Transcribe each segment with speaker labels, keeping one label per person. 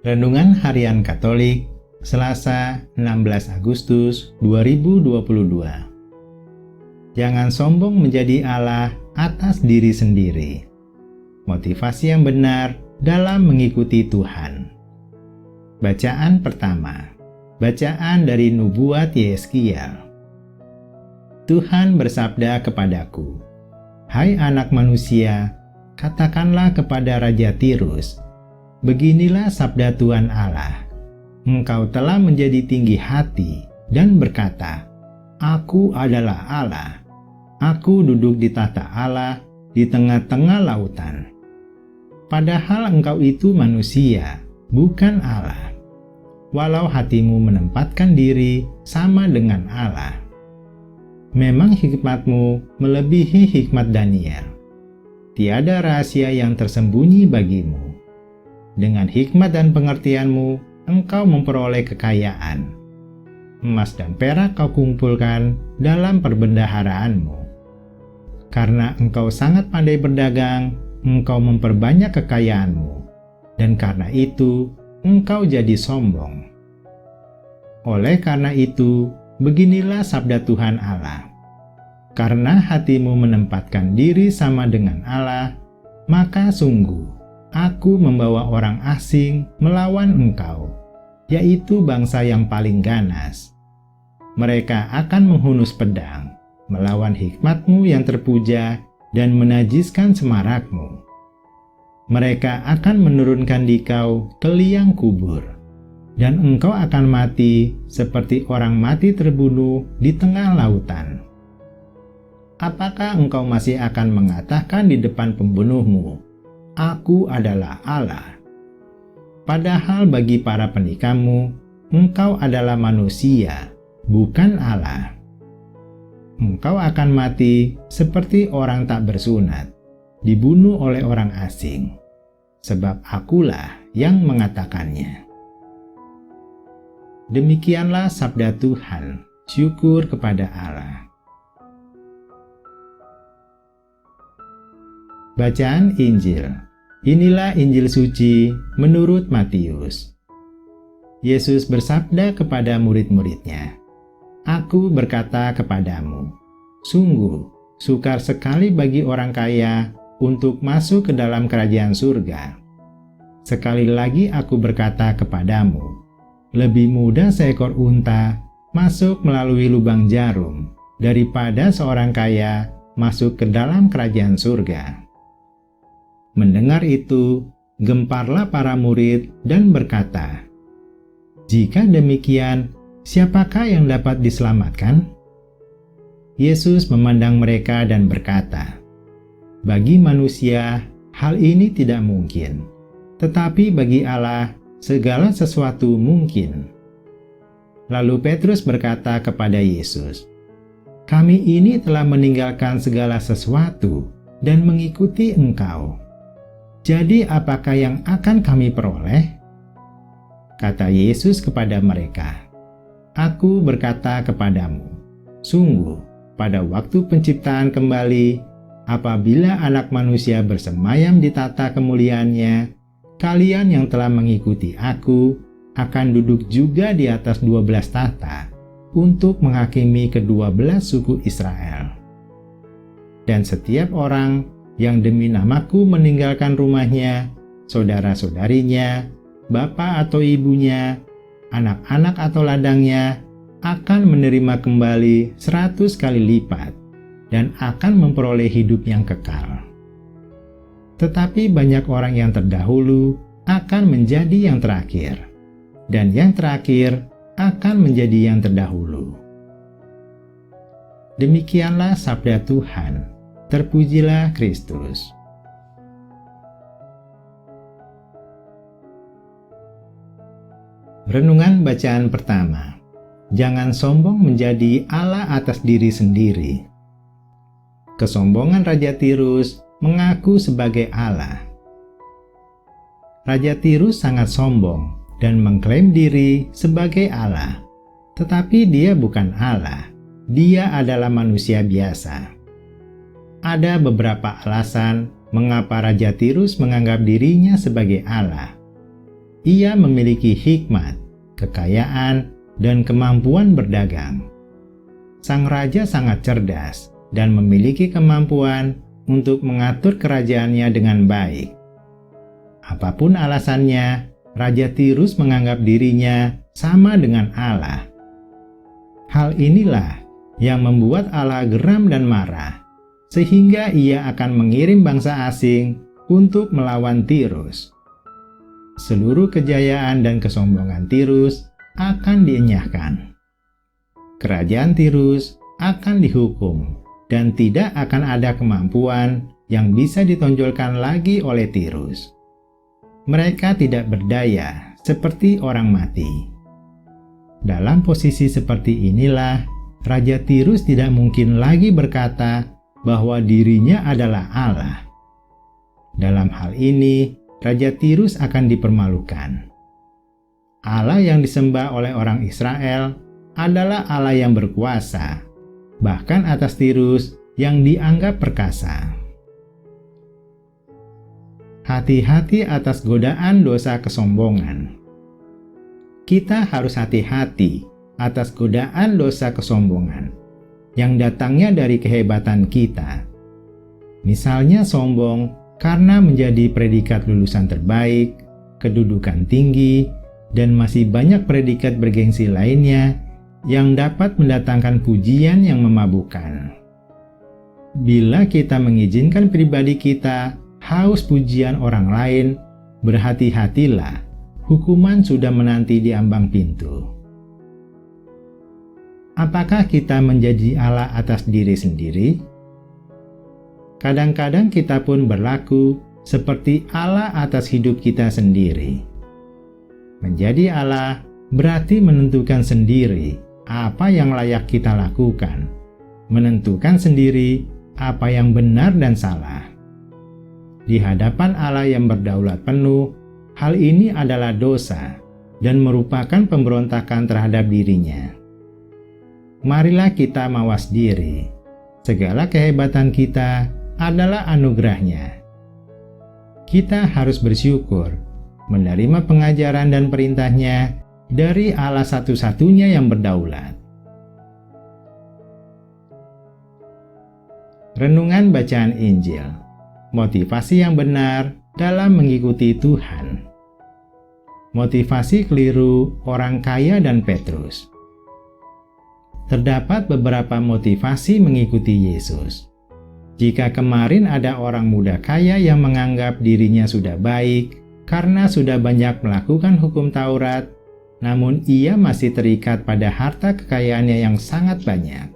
Speaker 1: Renungan Harian Katolik, Selasa 16 Agustus 2022. Jangan sombong menjadi Allah atas diri sendiri. Motivasi yang benar dalam mengikuti Tuhan. Bacaan pertama. Bacaan dari Nubuat Yeskiel. Tuhan bersabda kepadaku, "Hai anak manusia, katakanlah kepada Raja Tirus, beginilah sabda Tuhan Allah. Engkau telah menjadi tinggi hati dan berkata, Aku adalah Allah. Aku duduk di tahta Allah di tengah-tengah lautan. Padahal engkau itu manusia, bukan Allah. Walau hatimu menempatkan diri sama dengan Allah. Memang hikmatmu melebihi hikmat Daniel. Tiada rahasia yang tersembunyi bagimu. Dengan hikmat dan pengertianmu, engkau memperoleh kekayaan. Emas dan perak kau kumpulkan dalam perbendaharaanmu. Karena engkau sangat pandai berdagang, engkau memperbanyak kekayaanmu. Dan karena itu, engkau jadi sombong. Oleh karena itu, beginilah sabda Tuhan Allah. Karena hatimu menempatkan diri sama dengan Allah, maka sungguh, Aku membawa orang asing melawan engkau, yaitu bangsa yang paling ganas. Mereka akan menghunus pedang, melawan hikmatmu yang terpuja dan menajiskan semarakmu. Mereka akan menurunkan dikau ke liang kubur, dan engkau akan mati seperti orang mati terbunuh di tengah lautan. Apakah engkau masih akan mengatakan di depan pembunuhmu, Aku adalah Allah? Padahal bagi para penikahmu, engkau adalah manusia, bukan Allah. Engkau akan mati seperti orang tak bersunat, dibunuh oleh orang asing, sebab akulah yang mengatakannya. Demikianlah sabda Tuhan, syukur kepada Allah. Bacaan Injil. Inilah Injil suci menurut Matius. Yesus bersabda kepada murid-muridnya, Aku berkata kepadamu, sungguh sukar sekali bagi orang kaya untuk masuk ke dalam kerajaan surga. Sekali lagi aku berkata kepadamu, lebih mudah seekor unta masuk melalui lubang jarum daripada seorang kaya masuk ke dalam kerajaan surga. Mendengar itu, gemparlah para murid dan berkata, Jika demikian, siapakah yang dapat diselamatkan? Yesus memandang mereka dan berkata, Bagi manusia, hal ini tidak mungkin, tetapi bagi Allah, segala sesuatu mungkin. Lalu Petrus berkata kepada Yesus, Kami ini telah meninggalkan segala sesuatu dan mengikuti Engkau. Jadi apakah yang akan kami peroleh? Kata Yesus kepada mereka, Aku berkata kepadamu, sungguh pada waktu penciptaan kembali, apabila anak manusia bersemayam di tata kemuliaannya, kalian yang telah mengikuti aku akan duduk juga di atas 12 tahta untuk menghakimi ke-12 suku Israel. Dan setiap orang yang demi namaku meninggalkan rumahnya, saudara-saudarinya, bapak atau ibunya, anak-anak atau ladangnya, akan menerima kembali 100 kali lipat dan akan memperoleh hidup yang kekal. Tetapi banyak orang yang terdahulu akan menjadi yang terakhir, dan yang terakhir akan menjadi yang terdahulu. Demikianlah sabda Tuhan. Terpujilah Kristus. Renungan bacaan pertama. Jangan sombong menjadi Allah atas diri sendiri. Kesombongan Raja Tirus mengaku sebagai Allah. Raja Tirus sangat sombong dan mengklaim diri sebagai Allah. Tetapi dia bukan Allah. Dia adalah manusia biasa. Ada beberapa alasan mengapa Raja Tirus menganggap dirinya sebagai Allah. ia memiliki hikmat, kekayaan, dan kemampuan berdagang. Sang raja sangat cerdas dan memiliki kemampuan untuk mengatur kerajaannya dengan baik. Apapun alasannya, Raja Tirus menganggap dirinya sama dengan Allah. Hal inilah yang membuat Allah geram dan marah, sehingga ia akan mengirim bangsa asing untuk melawan Tirus. Seluruh kejayaan dan kesombongan Tirus akan dienyahkan. Kerajaan Tirus akan dihukum dan tidak akan ada kemampuan yang bisa ditonjolkan lagi oleh Tirus. Mereka tidak berdaya seperti orang mati. Dalam posisi seperti inilah, Raja Tirus tidak mungkin lagi berkata bahwa dirinya adalah Allah. Dalam hal ini, Raja Tirus akan dipermalukan. Allah yang disembah oleh orang Israel adalah Allah yang berkuasa, bahkan atas Tirus yang dianggap perkasa. Hati-hati atas godaan dosa kesombongan. Kita harus hati-hati atas godaan dosa kesombongan yang datangnya dari kehebatan kita. Misalnya sombong karena menjadi predikat lulusan terbaik, kedudukan tinggi, dan masih banyak predikat bergengsi lainnya yang dapat mendatangkan pujian yang memabukkan. Bila kita mengizinkan pribadi kita haus pujian orang lain, berhati-hatilah, hukuman sudah menanti di ambang pintu. Apakah kita menjadi Allah atas diri sendiri? Kadang-kadang kita pun berlaku seperti Allah atas hidup kita sendiri. Menjadi Allah berarti menentukan sendiri apa yang layak kita lakukan, menentukan sendiri apa yang benar dan salah. Di hadapan Allah yang berdaulat penuh, hal ini adalah dosa dan merupakan pemberontakan terhadap dirinya. Marilah kita mawas diri. Segala kehebatan kita adalah anugerah-Nya. Kita harus bersyukur, menerima pengajaran dan perintah-Nya dari Allah satu-satunya yang berdaulat. Renungan Bacaan Injil. Motivasi yang benar dalam mengikuti Tuhan. Motivasi keliru orang kaya dan Petrus. Terdapat beberapa motivasi mengikuti Yesus. Jika kemarin ada orang muda kaya yang menganggap dirinya sudah baik karena sudah banyak melakukan hukum Taurat, namun ia masih terikat pada harta kekayaannya yang sangat banyak.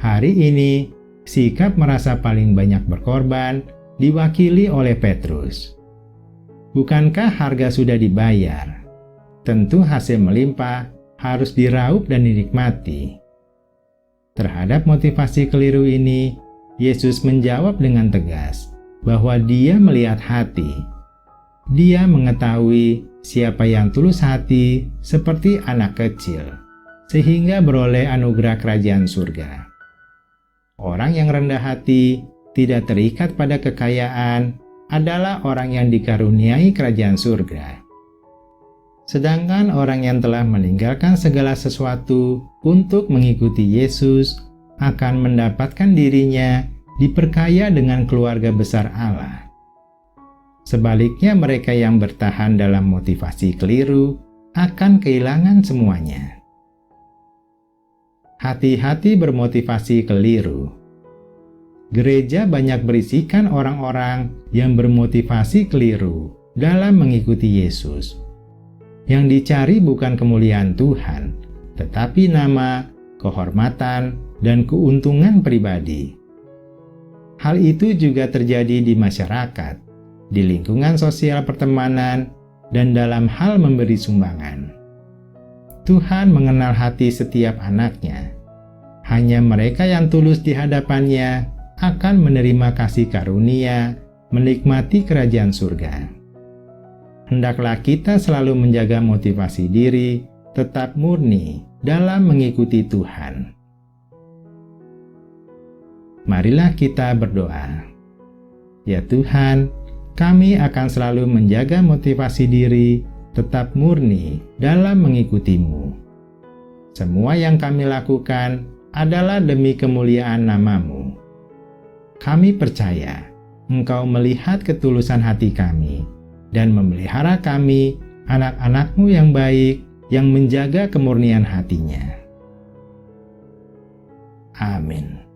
Speaker 1: Hari ini, sikap merasa paling banyak berkorban diwakili oleh Petrus. Bukankah harga sudah dibayar? Tentu hasil melimpah harus diraup dan dinikmati. Terhadap motivasi keliru ini, Yesus menjawab dengan tegas bahwa Dia melihat hati. Dia mengetahui siapa yang tulus hati seperti anak kecil, sehingga beroleh anugerah kerajaan surga. Orang yang rendah hati, tidak terikat pada kekayaan, adalah orang yang dikaruniai kerajaan surga. Sedangkan orang yang telah meninggalkan segala sesuatu untuk mengikuti Yesus akan mendapatkan dirinya diperkaya dengan keluarga besar Allah. Sebaliknya, mereka yang bertahan dalam motivasi keliru akan kehilangan semuanya. Hati-hati bermotivasi keliru. Gereja banyak berisikan orang-orang yang bermotivasi keliru dalam mengikuti Yesus. Yang dicari bukan kemuliaan Tuhan, tetapi nama, kehormatan, dan keuntungan pribadi. Hal itu juga terjadi di masyarakat, di lingkungan sosial pertemanan, dan dalam hal memberi sumbangan. Tuhan mengenal hati setiap anaknya. Hanya mereka yang tulus di hadapannya akan menerima kasih karunia, menikmati kerajaan surga. Hendaklah kita selalu menjaga motivasi diri, tetap murni dalam mengikuti Tuhan. Marilah kita berdoa. Ya Tuhan, Kami akan selalu menjaga motivasi diri tetap murni dalam mengikutimu. Semua yang kami lakukan adalah demi kemuliaan nama-Mu. Kami percaya Engkau melihat ketulusan hati kami dan memelihara kami, anak-anak-Mu yang baik, yang menjaga kemurnian hatinya. Amin.